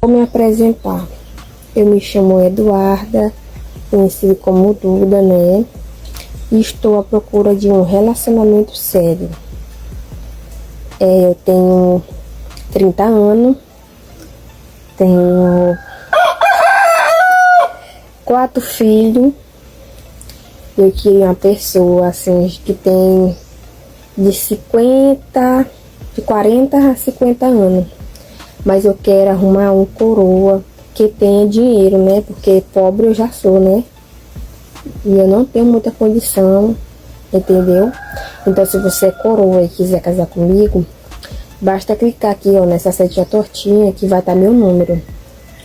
Vou me apresentar. Eu me chamo Eduarda, conhecido como Duda, né? E estou à procura de um relacionamento sério. Eu tenho 30 anos, tenho 4 filhos. Eu queria uma pessoa assim que tem de 40 a 50 anos. Mas eu quero arrumar um coroa que tenha dinheiro, né? Porque pobre eu já sou, né? E eu não tenho muita condição, entendeu? Então, se você é coroa e quiser casar comigo, basta clicar aqui, ó, nessa setinha tortinha que vai estar meu número.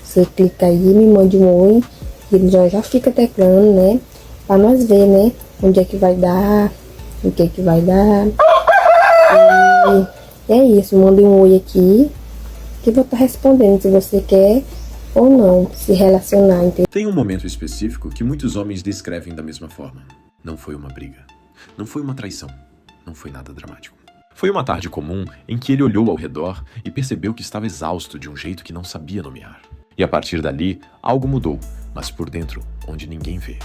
Você clica aí, me mande um oi, e ele já fica teclando, né? Pra nós ver, né? Onde é que vai dar, o que é que vai dar. E é isso, mande um oi aqui, que eu vou estar respondendo se você quer ou não se relacionar, entendeu? Tem um momento específico que muitos homens descrevem da mesma forma. Não foi uma briga. Não foi uma traição. Não foi nada dramático. Foi uma tarde comum em que ele olhou ao redor e percebeu que estava exausto de um jeito que não sabia nomear. E a partir dali, algo mudou, mas por dentro, onde ninguém vê.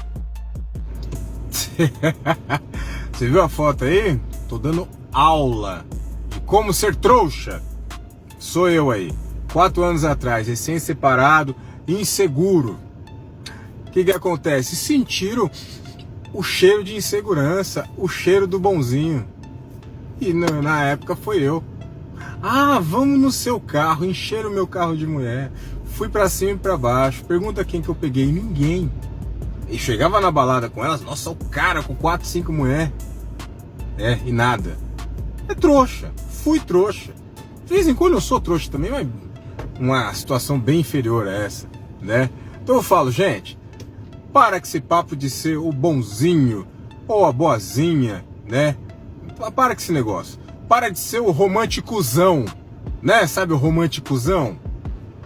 Você viu a foto aí? Tô dando aula de como ser trouxa. Sou eu aí, 4 anos atrás, recém-separado, inseguro. O que acontece? Sentiram o cheiro de insegurança, o cheiro do bonzinho. E na época foi eu. Ah, vamos no seu carro, encheram o meu carro de mulher. Fui pra cima e pra baixo, pergunta quem que eu peguei, ninguém. E chegava na balada com elas, nossa, o cara com 4, 5 mulheres. E nada. É trouxa, fui trouxa. De vez em quando eu sou trouxa também, mas uma situação bem inferior a essa, né? Então eu falo, gente, para com esse papo de ser o bonzinho ou a boazinha, né? Para com esse negócio. Para de ser o românticozão, né? Sabe o românticozão?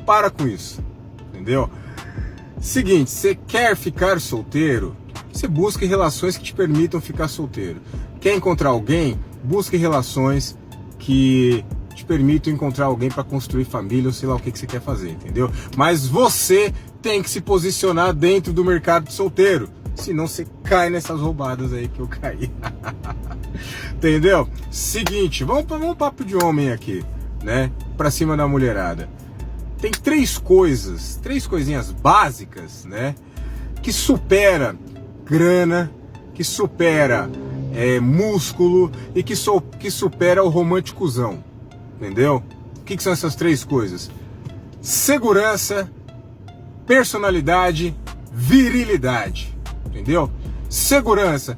Para com isso, entendeu? Seguinte, você quer ficar solteiro? Você busque relações que te permitam ficar solteiro. Quer encontrar alguém? Busque relações que te permitam encontrar alguém para construir família ou sei lá o que você quer fazer, entendeu? Mas você tem que se posicionar dentro do mercado de solteiro, senão você cai nessas roubadas aí que eu caí. Entendeu? Seguinte, vamos para um papo de homem aqui, né? Pra cima da mulherada. Tem 3 coisinhas básicas, né? Que supera grana, que supera músculo e que supera o românticozão. Entendeu? O que são essas 3 coisas? Segurança, personalidade, virilidade. Entendeu? Segurança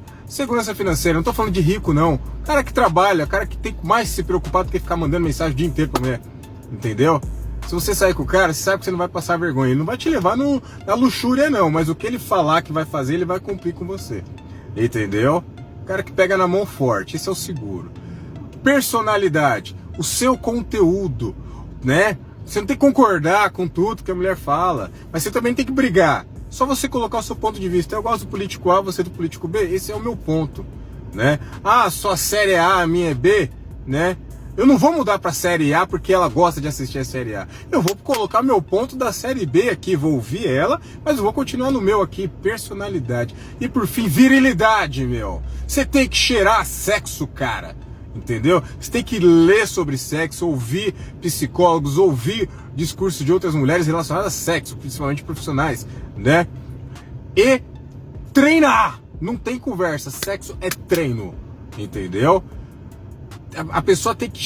financeira. Não tô falando de rico, não. Cara que trabalha, cara que tem mais se preocupar do que ficar mandando mensagem o dia inteiro pra mulher. Entendeu? Se você sair com o cara, você sabe que você não vai passar vergonha. Ele não vai te levar na luxúria, não. Mas o que ele falar que vai fazer, ele vai cumprir com você. Entendeu? Cara que pega na mão forte. Esse é o seguro. Personalidade. O seu conteúdo, né? Você não tem que concordar com tudo que a mulher fala. Mas você também tem que brigar. Só você colocar o seu ponto de vista. Eu gosto do político A, você do político B. Esse é o meu ponto, né? Ah, sua série é A, a minha é B, né? Eu não vou mudar para a série A porque ela gosta de assistir a série A. Eu vou colocar meu ponto da série B aqui, vou ouvir ela, mas eu vou continuar no meu aqui, personalidade. E por fim, virilidade, meu. Você tem que cheirar sexo, cara. Entendeu? Você tem que ler sobre sexo, ouvir psicólogos, ouvir discursos de outras mulheres relacionadas a sexo, principalmente profissionais, né? E treinar. Não tem conversa, sexo é treino, entendeu? A pessoa tem que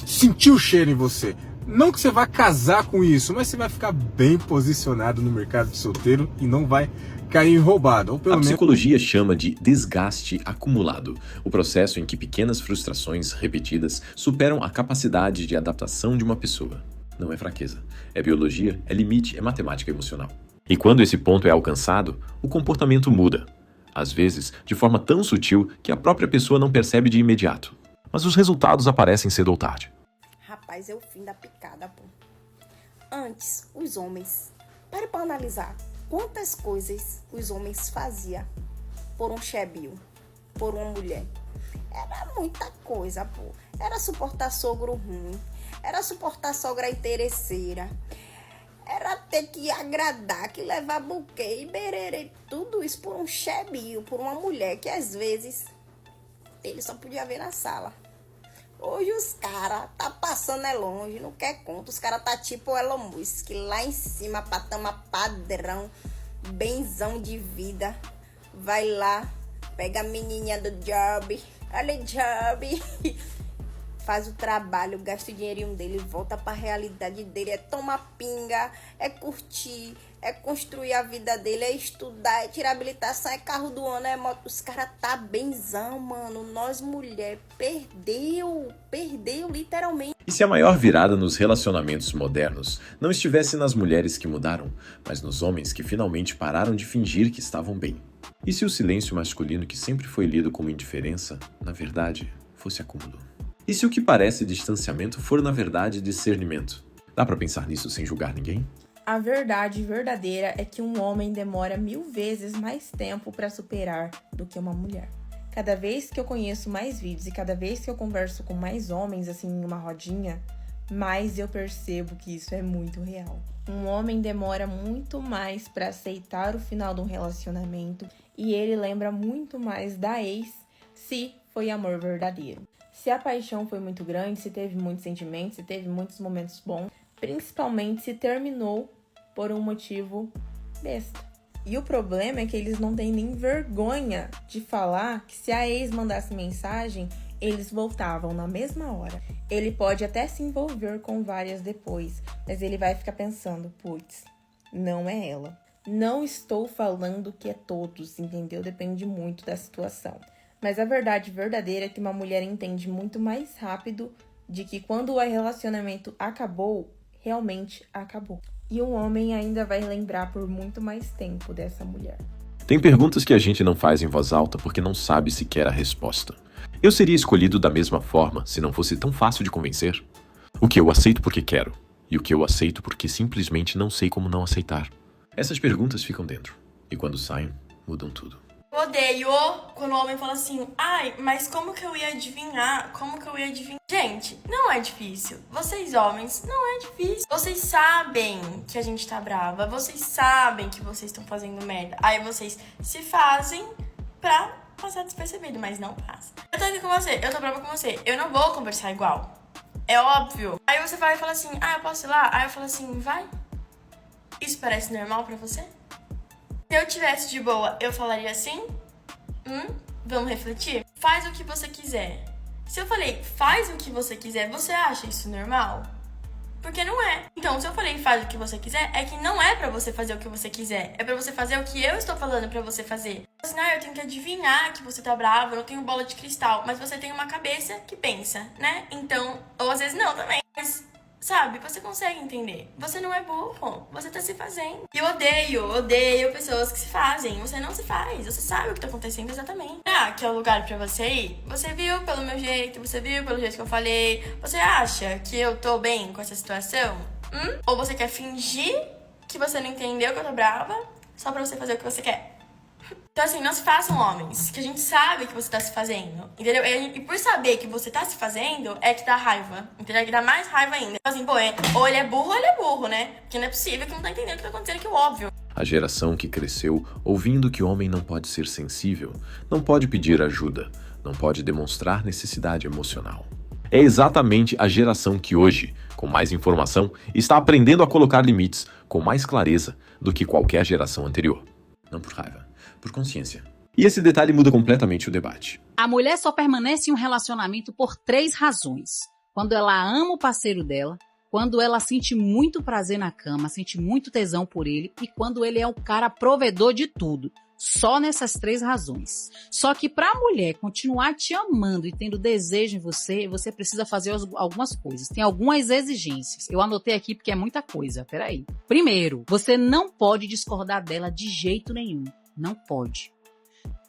sentir o cheiro em você. Não que você vai casar com isso, mas você vai ficar bem posicionado no mercado de solteiro e não vai cair em roubada. Ou pelo menos... A psicologia chama de desgaste acumulado, o processo em que pequenas frustrações repetidas superam a capacidade de adaptação de uma pessoa. Não é fraqueza, é biologia, é limite, é matemática emocional. E quando esse ponto é alcançado, o comportamento muda. Às vezes, de forma tão sutil que a própria pessoa não percebe de imediato. Mas os resultados aparecem cedo ou tarde. Rapaz, é o fim da picada, pô. Antes, os homens... Pare para analisar quantas coisas os homens faziam por um chebil, por uma mulher. Era muita coisa, pô. Era suportar sogro ruim, era suportar sogra interesseira, ter que agradar, que levar buquê e bererê, tudo isso por um chebio, por uma mulher que às vezes ele só podia ver na sala. Hoje os caras tá passando longe, não quer conta. Os caras tá tipo o Elon Musk, lá em cima, patamar padrão, benzão de vida. Vai lá, pega a menininha do job, olha o job, faz o trabalho, gasta o dinheirinho dele, volta pra realidade dele, é tomar pinga, é curtir, é construir a vida dele, é estudar, é tirar habilitação, é carro do ano, é moto. Os caras tá benzão, mano. Nós, mulher, perdeu literalmente. E se a maior virada nos relacionamentos modernos não estivesse nas mulheres que mudaram, mas nos homens que finalmente pararam de fingir que estavam bem? E se o silêncio masculino que sempre foi lido como indiferença, na verdade, fosse acúmulo? E se o que parece distanciamento for, na verdade, discernimento? Dá pra pensar nisso sem julgar ninguém? A verdade verdadeira é que um homem demora 1000 vezes mais tempo para superar do que uma mulher. Cada vez que eu conheço mais vídeos e cada vez que eu converso com mais homens, assim, em uma rodinha, mais eu percebo que isso é muito real. Um homem demora muito mais para aceitar o final de um relacionamento e ele lembra muito mais da ex se foi amor verdadeiro. Se a paixão foi muito grande, se teve muitos sentimentos, se teve muitos momentos bons, principalmente se terminou por um motivo besta. E o problema é que eles não têm nem vergonha de falar que se a ex mandasse mensagem, eles voltavam na mesma hora. Ele pode até se envolver com várias depois, mas ele vai ficar pensando, putz, não é ela. Não estou falando que é todos, entendeu? Depende muito da situação. Mas a verdade verdadeira é que uma mulher entende muito mais rápido de que quando o relacionamento acabou, realmente acabou. E um homem ainda vai lembrar por muito mais tempo dessa mulher. Tem perguntas que a gente não faz em voz alta porque não sabe sequer a resposta. Eu seria escolhido da mesma forma se não fosse tão fácil de convencer? O que eu aceito porque quero, e o que eu aceito porque simplesmente não sei como não aceitar. Essas perguntas ficam dentro, e quando saem, mudam tudo. Eu odeio quando o homem fala assim, ai, mas como que eu ia adivinhar? Como que eu ia adivinhar? Gente, não é difícil. Vocês homens, não é difícil. Vocês sabem que a gente tá brava. Vocês sabem que vocês estão fazendo merda. Aí vocês se fazem pra passar despercebido, mas não passa. Eu tô aqui com você, eu tô brava com você. Eu não vou conversar igual. É óbvio. Aí você vai e fala assim, ah, eu posso ir lá? Aí eu falo assim, vai. Isso parece normal pra você? Se eu tivesse de boa, eu falaria assim? Vamos refletir? Faz o que você quiser. Se eu falei, faz o que você quiser, você acha isso normal? Porque não é. Então, se eu falei, faz o que você quiser, é que não é pra você fazer o que você quiser. É pra você fazer o que eu estou falando pra você fazer. Assim, eu tenho que adivinhar que você tá bravo, eu não tenho bola de cristal. Mas você tem uma cabeça que pensa, né? Então, ou às vezes não também. Mas... sabe, você consegue entender. Você não é burro, você tá se fazendo. E eu odeio pessoas que se fazem. Você não se faz, você sabe o que tá acontecendo exatamente. Ah, que é o lugar pra você ir? Você viu pelo meu jeito, você viu pelo jeito que eu falei. Você acha que eu tô bem com essa situação? Ou você quer fingir que você não entendeu que eu tô brava só pra você fazer o que você quer? Então assim, não se façam homens, que a gente sabe que você tá se fazendo, entendeu? E por saber que você tá se fazendo, é que dá raiva, entendeu? É que dá mais raiva ainda. Assim, pô, ou ele é burro, né? Porque não é possível que não tá entendendo o que tá acontecendo aqui, o óbvio. A geração que cresceu ouvindo que o homem não pode ser sensível, não pode pedir ajuda, não pode demonstrar necessidade emocional. É exatamente a geração que hoje, com mais informação, está aprendendo a colocar limites com mais clareza do que qualquer geração anterior. Não por raiva, por consciência. E esse detalhe muda completamente o debate. A mulher só permanece em um relacionamento por 3 razões. Quando ela ama o parceiro dela, quando ela sente muito prazer na cama, sente muito tesão por ele e quando ele é o cara provedor de tudo. Só nessas 3 razões. Só que para a mulher continuar te amando e tendo desejo em você, você precisa fazer algumas coisas. Tem algumas exigências. Eu anotei aqui porque é muita coisa. Peraí. Primeiro, você não pode discordar dela de jeito nenhum. Não pode.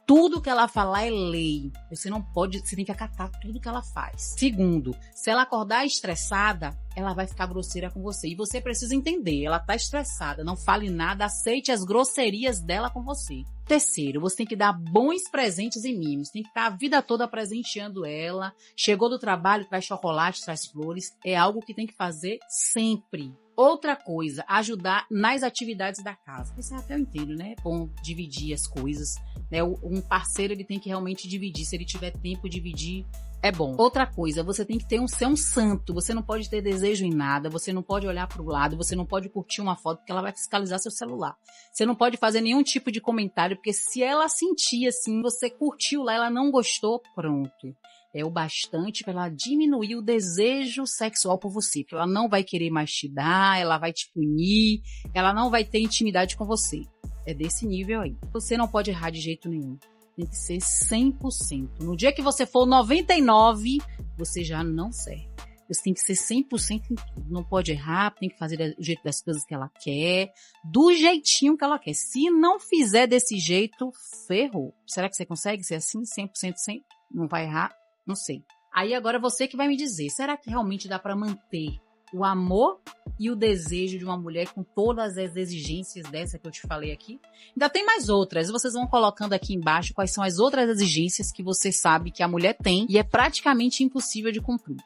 Tudo que ela falar é lei. Você não pode, você tem que acatar tudo que ela faz. Segundo, se ela acordar estressada, ela vai ficar grosseira com você. E você precisa entender, ela tá estressada, não fale nada, aceite as grosserias dela com você. Terceiro, você tem que dar bons presentes e mimos. Tem que estar a vida toda presenteando ela. Chegou do trabalho, traz chocolate, traz flores. É algo que tem que fazer sempre. Outra coisa, ajudar nas atividades da casa. Isso até eu entendo, né? É bom dividir as coisas, né? Um parceiro, ele tem que realmente dividir. Se ele tiver tempo, dividir é bom. Outra coisa, você tem que ser um santo. Você não pode ter desejo em nada. Você não pode olhar para o lado. Você não pode curtir uma foto, porque ela vai fiscalizar seu celular. Você não pode fazer nenhum tipo de comentário, porque se ela sentir assim, você curtiu lá, ela não gostou, pronto. É o bastante para ela diminuir o desejo sexual por você. Porque ela não vai querer mais te dar, ela vai te punir, ela não vai ter intimidade com você. É desse nível aí. Você não pode errar de jeito nenhum. Tem que ser 100%. No dia que você for 99%, você já não serve. Você tem que ser 100% em tudo. Não pode errar, tem que fazer do jeito das coisas que ela quer, do jeitinho que ela quer. Se não fizer desse jeito, ferrou. Será que você consegue ser assim, 100% sempre? Não vai errar? Não sei. Aí agora você que vai me dizer, será que realmente dá pra manter o amor e o desejo de uma mulher com todas as exigências dessa que eu te falei aqui? Ainda tem mais outras. Vocês vão colocando aqui embaixo quais são as outras exigências que você sabe que a mulher tem e é praticamente impossível de cumprir.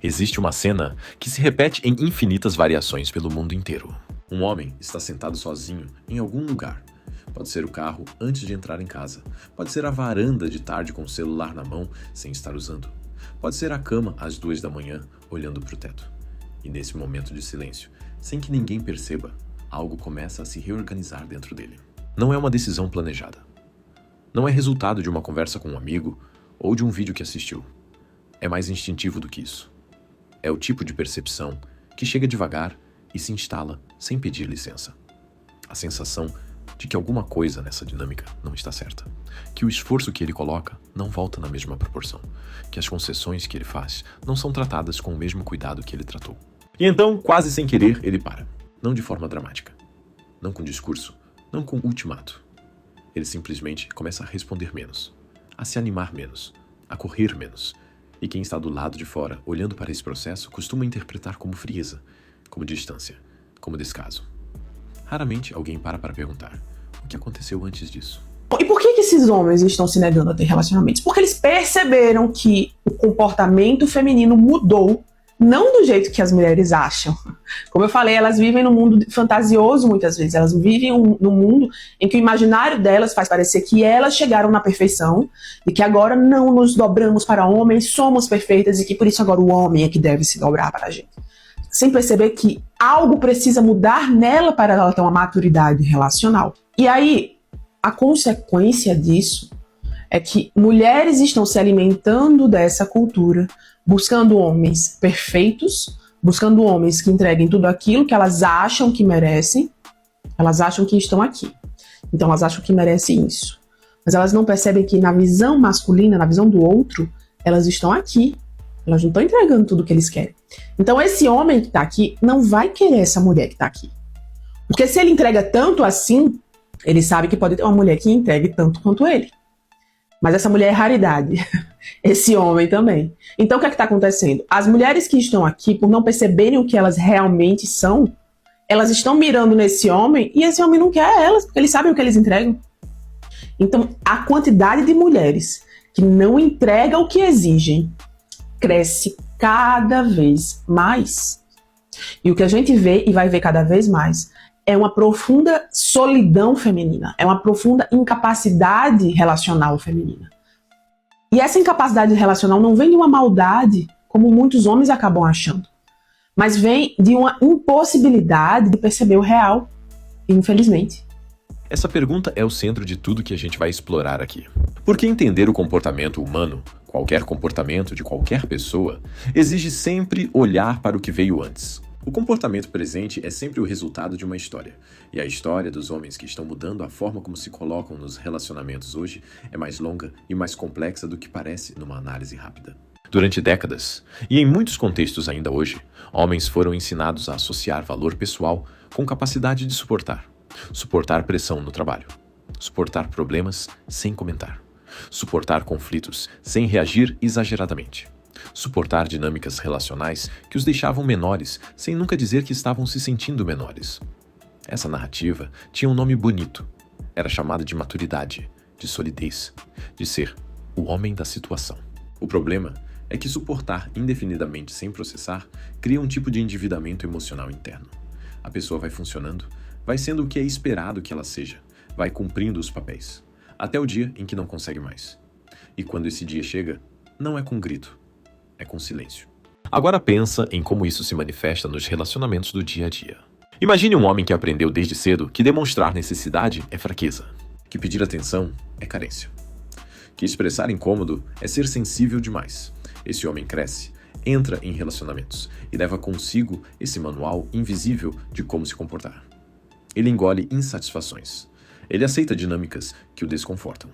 Existe uma cena que se repete em infinitas variações pelo mundo inteiro. Um homem está sentado sozinho em algum lugar. Pode ser o carro antes de entrar em casa. Pode ser a varanda de tarde com o celular na mão sem estar usando. Pode ser a cama às 2 da manhã olhando para o teto. E nesse momento de silêncio, sem que ninguém perceba, algo começa a se reorganizar dentro dele. Não é uma decisão planejada. Não é resultado de uma conversa com um amigo ou de um vídeo que assistiu. É mais instintivo do que isso. É o tipo de percepção que chega devagar e se instala sem pedir licença. A sensação de que alguma coisa nessa dinâmica não está certa, que o esforço que ele coloca não volta na mesma proporção, que as concessões que ele faz não são tratadas com o mesmo cuidado que ele tratou. E então, quase sem querer, ele para. Não de forma dramática, não com discurso, não com ultimato. Ele simplesmente começa a responder menos, a se animar menos, a correr menos. E quem está do lado de fora, olhando para esse processo, costuma interpretar como frieza, como distância, como descaso. Raramente alguém para perguntar o que aconteceu antes disso. E por que esses homens estão se negando a ter relacionamentos? Porque eles perceberam que o comportamento feminino mudou, não do jeito que as mulheres acham. Como eu falei, elas vivem num mundo fantasioso muitas vezes. Elas vivem num mundo em que o imaginário delas faz parecer que elas chegaram na perfeição e que agora não nos dobramos para homens, somos perfeitas e que por isso agora o homem é que deve se dobrar para a gente. Sem perceber que algo precisa mudar nela para ela ter uma maturidade relacional. E aí, a consequência disso é que mulheres estão se alimentando dessa cultura, buscando homens perfeitos, buscando homens que entreguem tudo aquilo que elas acham que merecem, elas acham que estão aqui. Então elas acham que merecem isso. Mas elas não percebem que na visão masculina, na visão do outro, elas estão aqui. Elas não estão entregando tudo o que eles querem. Então esse homem que está aqui não vai querer essa mulher que está aqui. Porque se ele entrega tanto assim, ele sabe que pode ter uma mulher que entregue tanto quanto ele. Mas essa mulher é raridade. Esse homem também. Então o que é que está acontecendo? As mulheres que estão aqui, por não perceberem o que elas realmente são, elas estão mirando nesse homem e esse homem não quer elas, porque eles sabem o que eles entregam. Então a quantidade de mulheres que não entregam o que exigem cresce cada vez mais. E o que a gente vê, e vai ver cada vez mais, é uma profunda solidão feminina, é uma profunda incapacidade relacional feminina. E essa incapacidade relacional não vem de uma maldade, como muitos homens acabam achando, mas vem de uma impossibilidade de perceber o real, infelizmente. Essa pergunta é o centro de tudo que a gente vai explorar aqui. Porque entender o comportamento humano, qualquer comportamento de qualquer pessoa, exige sempre olhar para o que veio antes. O comportamento presente é sempre o resultado de uma história. E a história dos homens que estão mudando a forma como se colocam nos relacionamentos hoje é mais longa e mais complexa do que parece numa análise rápida. Durante décadas, e em muitos contextos ainda hoje, homens foram ensinados a associar valor pessoal com capacidade de suportar. Suportar pressão no trabalho. Suportar problemas sem comentar. Suportar conflitos sem reagir exageradamente. Suportar dinâmicas relacionais que os deixavam menores, sem nunca dizer que estavam se sentindo menores. Essa narrativa tinha um nome bonito. Era chamada de maturidade, de solidez, de ser o homem da situação. O problema é que suportar indefinidamente sem processar cria um tipo de endividamento emocional interno. A pessoa vai funcionando, vai sendo o que é esperado que ela seja, vai cumprindo os papéis, até o dia em que não consegue mais. E quando esse dia chega, não é com grito, é com silêncio. Agora pensa em como isso se manifesta nos relacionamentos do dia a dia. Imagine um homem que aprendeu desde cedo que demonstrar necessidade é fraqueza, que pedir atenção é carência, que expressar incômodo é ser sensível demais. Esse homem cresce, entra em relacionamentos e leva consigo esse manual invisível de como se comportar. Ele engole insatisfações. Ele aceita dinâmicas que o desconfortam.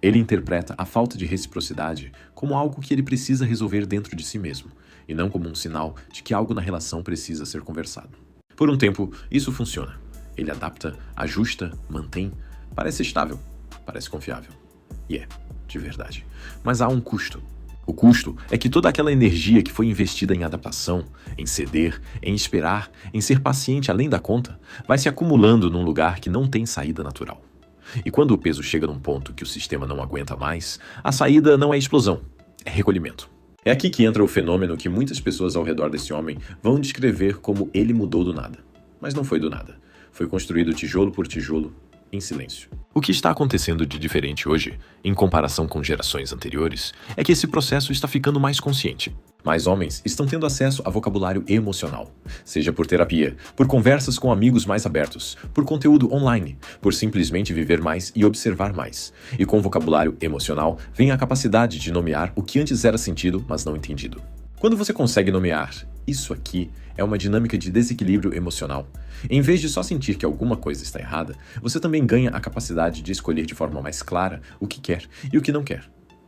Ele interpreta a falta de reciprocidade como algo que ele precisa resolver dentro de si mesmo, e não como um sinal de que algo na relação precisa ser conversado. Por um tempo, isso funciona. Ele adapta, ajusta, mantém, parece estável, parece confiável. E é, de verdade. Mas há um custo. O custo é que toda aquela energia que foi investida em adaptação, em ceder, em esperar, em ser paciente além da conta, vai se acumulando num lugar que não tem saída natural. E quando o peso chega num ponto que o sistema não aguenta mais, a saída não é explosão, é recolhimento. É aqui que entra o fenômeno que muitas pessoas ao redor desse homem vão descrever como ele mudou do nada. Mas não foi do nada. Foi construído tijolo por tijolo, em silêncio. O que está acontecendo de diferente hoje, em comparação com gerações anteriores, é que esse processo está ficando mais consciente. Mais homens estão tendo acesso a vocabulário emocional, seja por terapia, por conversas com amigos mais abertos, por conteúdo online, por simplesmente viver mais e observar mais. E com vocabulário emocional vem a capacidade de nomear o que antes era sentido, mas não entendido. Quando você consegue nomear isso aqui, é uma dinâmica de desequilíbrio emocional. Em vez de só sentir que alguma coisa está errada, você também ganha a capacidade de escolher de forma mais clara o que quer e o que não quer.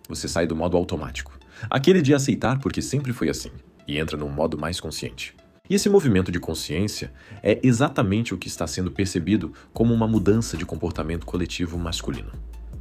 Você sai do modo automático, aquele de aceitar porque sempre foi assim, e entra num modo mais consciente. E esse movimento de consciência é exatamente o que está sendo percebido como uma mudança de comportamento coletivo masculino.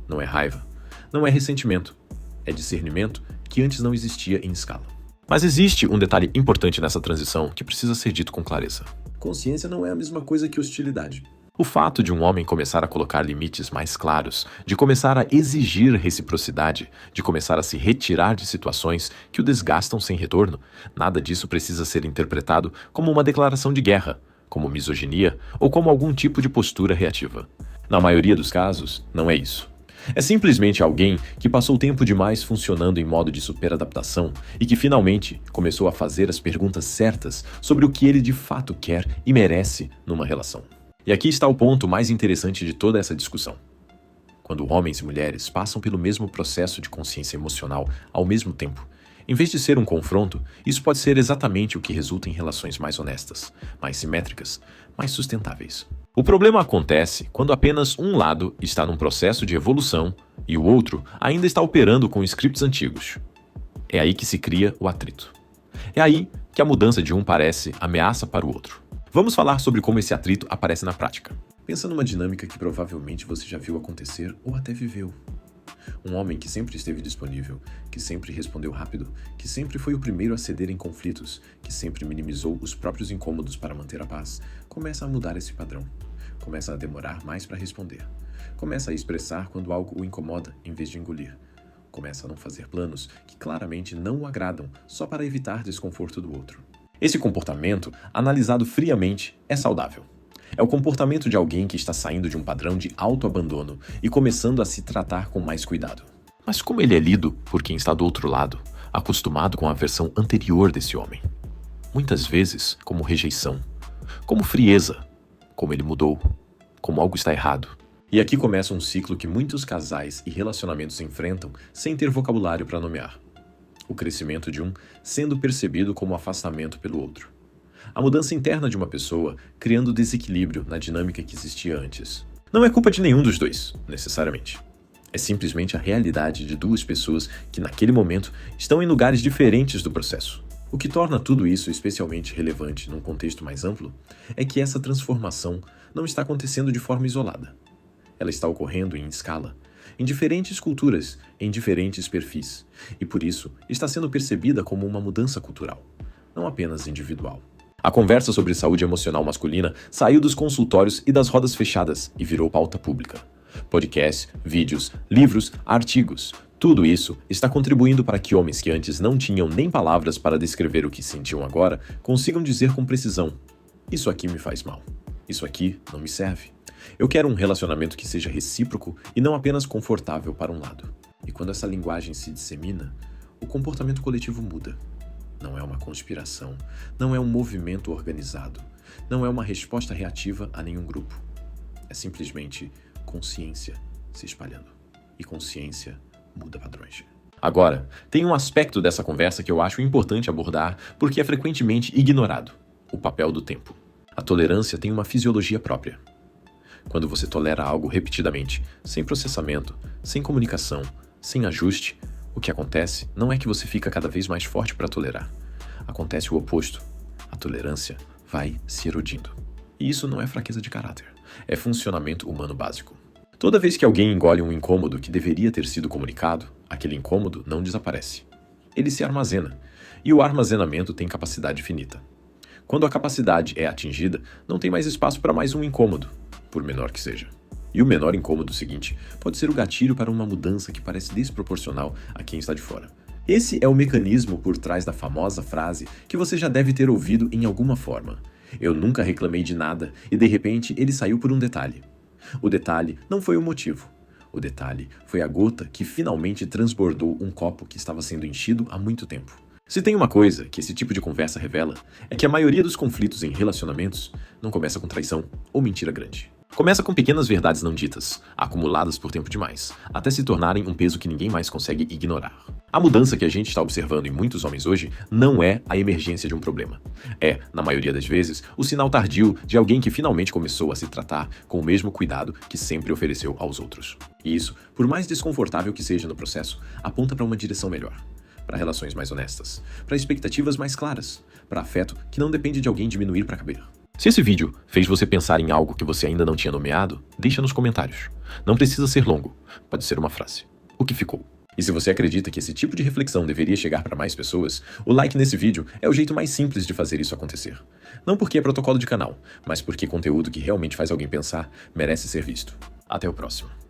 Não é raiva, não é ressentimento, é discernimento que antes não existia em escala. Mas existe um detalhe importante nessa transição que precisa ser dito com clareza. Consciência não é a mesma coisa que hostilidade. O fato de um homem começar a colocar limites mais claros, de começar a exigir reciprocidade, de começar a se retirar de situações que o desgastam sem retorno, nada disso precisa ser interpretado como uma declaração de guerra, como misoginia ou como algum tipo de postura reativa. Na maioria dos casos, não é isso. É simplesmente alguém que passou tempo demais funcionando em modo de superadaptação e que finalmente começou a fazer as perguntas certas sobre o que ele de fato quer e merece numa relação. E aqui está o ponto mais interessante de toda essa discussão. Quando homens e mulheres passam pelo mesmo processo de consciência emocional ao mesmo tempo, em vez de ser um confronto, isso pode ser exatamente o que resulta em relações mais honestas, mais simétricas, mais sustentáveis. O problema acontece quando apenas um lado está num processo de evolução e o outro ainda está operando com scripts antigos. É aí que se cria o atrito. É aí que a mudança de um parece ameaça para o outro. Vamos falar sobre como esse atrito aparece na prática. Pensa numa dinâmica que provavelmente você já viu acontecer ou até viveu. Um homem que sempre esteve disponível, que sempre respondeu rápido, que sempre foi o primeiro a ceder em conflitos, que sempre minimizou os próprios incômodos para manter a paz, começa a mudar esse padrão. Começa a demorar mais para responder. Começa a expressar quando algo o incomoda, em vez de engolir. Começa a não fazer planos que claramente não o agradam, só para evitar desconforto do outro. Esse comportamento, analisado friamente, é saudável. É o comportamento de alguém que está saindo de um padrão de autoabandono e começando a se tratar com mais cuidado. Mas como ele é lido por quem está do outro lado, acostumado com a versão anterior desse homem? Muitas vezes como rejeição, como frieza, como ele mudou, como algo está errado. E aqui começa um ciclo que muitos casais e relacionamentos enfrentam sem ter vocabulário para nomear. O crescimento de um sendo percebido como afastamento pelo outro. A mudança interna de uma pessoa criando desequilíbrio na dinâmica que existia antes. Não é culpa de nenhum dos dois, necessariamente. É simplesmente a realidade de duas pessoas que naquele momento estão em lugares diferentes do processo. O que torna tudo isso especialmente relevante num contexto mais amplo é que essa transformação não está acontecendo de forma isolada. Ela está ocorrendo em escala, em diferentes culturas, em diferentes perfis, e por isso está sendo percebida como uma mudança cultural, não apenas individual. A conversa sobre saúde emocional masculina saiu dos consultórios e das rodas fechadas e virou pauta pública. Podcasts, vídeos, livros, artigos, Tudo isso está contribuindo para que homens que antes não tinham nem palavras para descrever o que sentiam agora consigam dizer com precisão: isso aqui me faz mal. Isso aqui não me serve. Eu quero um relacionamento que seja recíproco e não apenas confortável para um lado. E quando essa linguagem se dissemina, o comportamento coletivo muda. Não é uma conspiração, não é um movimento organizado, não é uma resposta reativa a nenhum grupo. É simplesmente consciência se espalhando. E consciência muda padrões. Agora, tem um aspecto dessa conversa que eu acho importante abordar porque é frequentemente ignorado: o papel do tempo. A tolerância tem uma fisiologia própria. Quando você tolera algo repetidamente, sem processamento, sem comunicação, sem ajuste, o que acontece não é que você fica cada vez mais forte para tolerar. Acontece o oposto. A tolerância vai se erodindo. E isso não é fraqueza de caráter, é funcionamento humano básico. Toda vez que alguém engole um incômodo que deveria ter sido comunicado, aquele incômodo não desaparece. Ele se armazena, e o armazenamento tem capacidade finita. Quando a capacidade é atingida, não tem mais espaço para mais um incômodo, por menor que seja. E o menor incômodo seguinte pode ser o gatilho para uma mudança que parece desproporcional a quem está de fora. Esse é o mecanismo por trás da famosa frase que você já deve ter ouvido em alguma forma: eu nunca reclamei de nada e de repente ele saiu por um detalhe. O detalhe não foi o motivo. O detalhe foi a gota que finalmente transbordou um copo que estava sendo enchido há muito tempo. Se tem uma coisa que esse tipo de conversa revela, é que a maioria dos conflitos em relacionamentos não começa com traição ou mentira grande. Começa com pequenas verdades não ditas, acumuladas por tempo demais, até se tornarem um peso que ninguém mais consegue ignorar. A mudança que a gente está observando em muitos homens hoje não é a emergência de um problema. É, na maioria das vezes, o sinal tardio de alguém que finalmente começou a se tratar com o mesmo cuidado que sempre ofereceu aos outros. E isso, por mais desconfortável que seja no processo, aponta para uma direção melhor. Para relações mais honestas, para expectativas mais claras, para afeto que não depende de alguém diminuir para caber. Se esse vídeo fez você pensar em algo que você ainda não tinha nomeado, deixa nos comentários. Não precisa ser longo, pode ser uma frase. O que ficou? E se você acredita que esse tipo de reflexão deveria chegar para mais pessoas, o like nesse vídeo é o jeito mais simples de fazer isso acontecer. Não porque é protocolo de canal, mas porque conteúdo que realmente faz alguém pensar merece ser visto. Até o próximo.